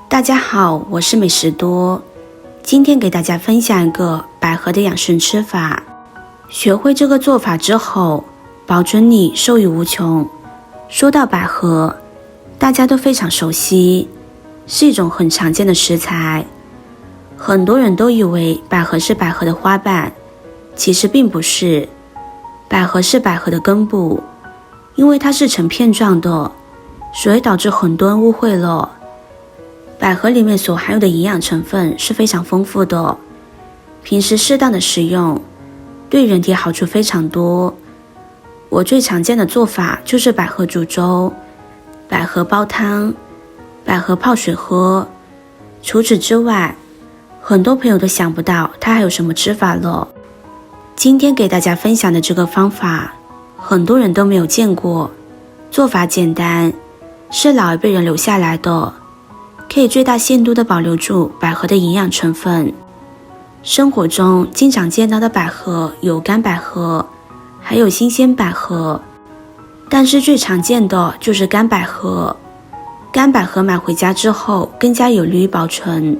大家好，我是美食多，今天给大家分享一个百合的养生吃法。学会这个做法之后，保准你受益无穷。说到百合，大家都非常熟悉，是一种很常见的食材。很多人都以为百合是百合的花瓣，其实并不是。百合是百合的根部，因为它是成片状的，所以导致很多人误会了。百合里面所含有的营养成分是非常丰富的，平时适当的食用，对人体好处非常多。我最常见的做法就是百合煮粥、百合煲汤、百合泡水喝。除此之外，很多朋友都想不到它还有什么吃法了。今天给大家分享的这个方法，很多人都没有见过，做法简单，是老一辈人留下来的，可以最大限度地保留住百合的营养成分。生活中经常见到的百合有干百合，还有新鲜百合，但是最常见的就是干百合。干百合买回家之后更加有利于保存，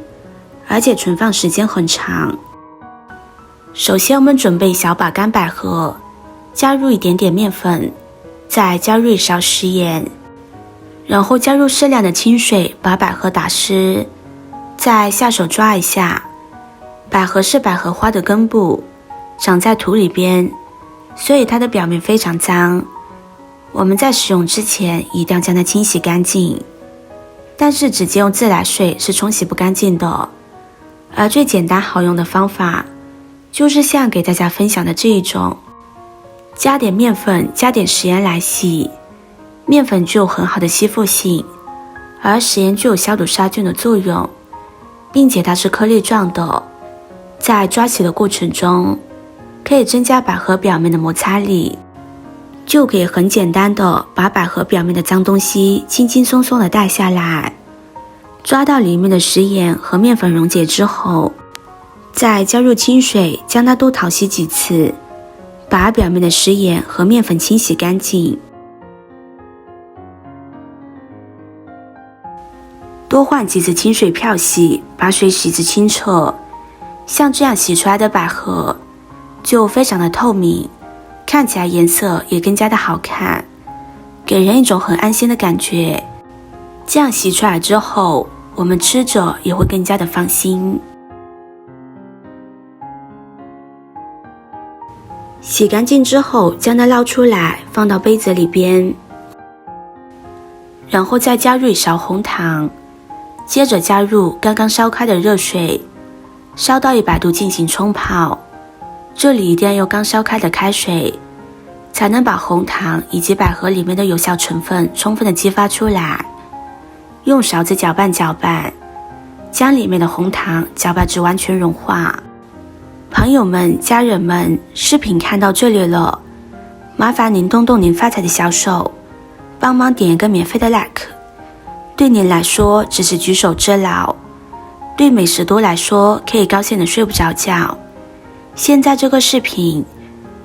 而且存放时间很长。首先我们准备小把干百合，加入一点点面粉，再加入一勺食盐，然后加入适量的清水把百合打湿，再下手抓一下。百合是百合花的根部，长在土里边，所以它的表面非常脏，我们在使用之前一定要将它清洗干净。但是直接用自来水是冲洗不干净的，而最简单好用的方法就是像给大家分享的这一种，加点面粉加点食盐来洗。面粉具有很好的吸附性，而食盐具有消毒杀菌的作用，并且它是颗粒状的，在抓洗的过程中可以增加百合表面的摩擦力，就可以很简单的把百合表面的脏东西轻轻松松的带下来。抓到里面的食盐和面粉溶解之后，再加入清水将它多淘洗几次，把表面的食盐和面粉清洗干净。多换几次清水漂洗，把水洗至清澈。像这样洗出来的百合就非常的透明，看起来颜色也更加的好看，给人一种很安心的感觉。这样洗出来之后，我们吃着也会更加的放心。洗干净之后，将它捞出来放到杯子里边，然后再加入一勺红糖，接着加入刚刚烧开的热水，烧到100度进行冲泡。这里一定要用刚烧开的开水，才能把红糖以及百合里面的有效成分充分的激发出来。用勺子搅拌搅拌，将里面的红糖搅拌至完全融化。朋友们、家人们，视频看到这里了，麻烦您动动您发财的小手，帮忙点一个免费的 like。 对您来说只是举手之劳，对美食多来说可以高兴的睡不着觉。现在这个视频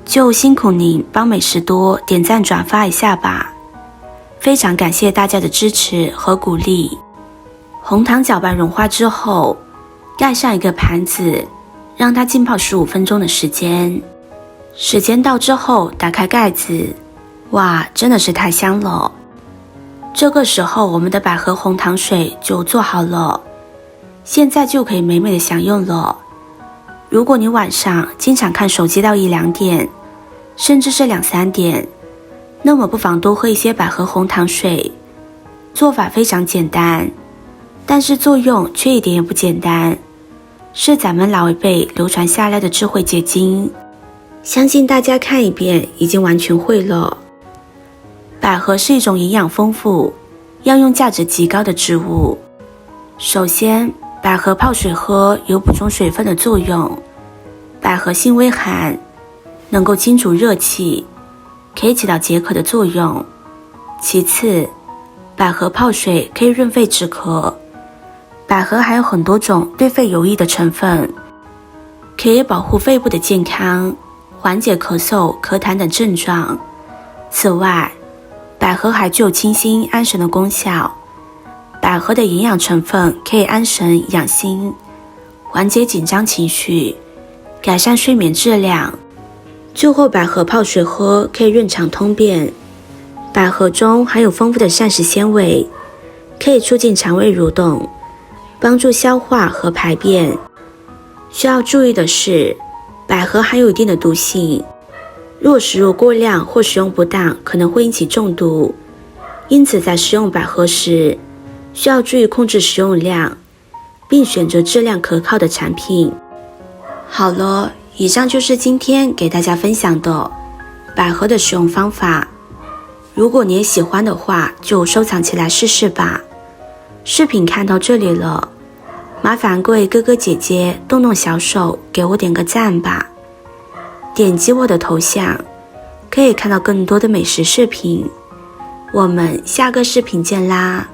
就辛苦您帮美食多点赞转发一下吧，非常感谢大家的支持和鼓励。红糖搅拌融化之后，盖上一个盘子，让它浸泡15分钟的时间。时间到之后打开盖子，哇，真的是太香了。这个时候我们的百合红糖水就做好了，现在就可以美美的享用了。如果你晚上经常看手机到1、2点，甚至是2、3点，那么不妨多喝一些百合红糖水。做法非常简单，但是作用却一点也不简单，是咱们老一辈流传下来的智慧结晶，相信大家看一遍已经完全会了。百合是一种营养丰富、药用价值极高的植物。首先，百合泡水喝有补充水分的作用，百合性微寒，能够清除热气，可以起到解渴的作用。其次，百合泡水可以润肺止咳，百合还有很多种对肺有益的成分，可以保护肺部的健康，缓解咳嗽、咳痰等症状。此外，百合还具有清心安神的功效，百合的营养成分可以安神养心，缓解紧张情绪，改善睡眠质量。酒后百合泡水喝可以润肠通便。百合中含有丰富的膳食纤维，可以促进肠胃蠕动，帮助消化和排便。需要注意的是，百合含有一定的毒性，若食入过量或使用不当，可能会引起中毒。因此在食用百合时，需要注意控制食用量，并选择质量可靠的产品。好了，以上就是今天给大家分享的百合的使用方法。如果你也喜欢的话，就收藏起来试试吧。视频看到这里了，麻烦各位哥哥姐姐动动小手给我点个赞吧。点击我的头像，可以看到更多的美食视频。我们下个视频见啦！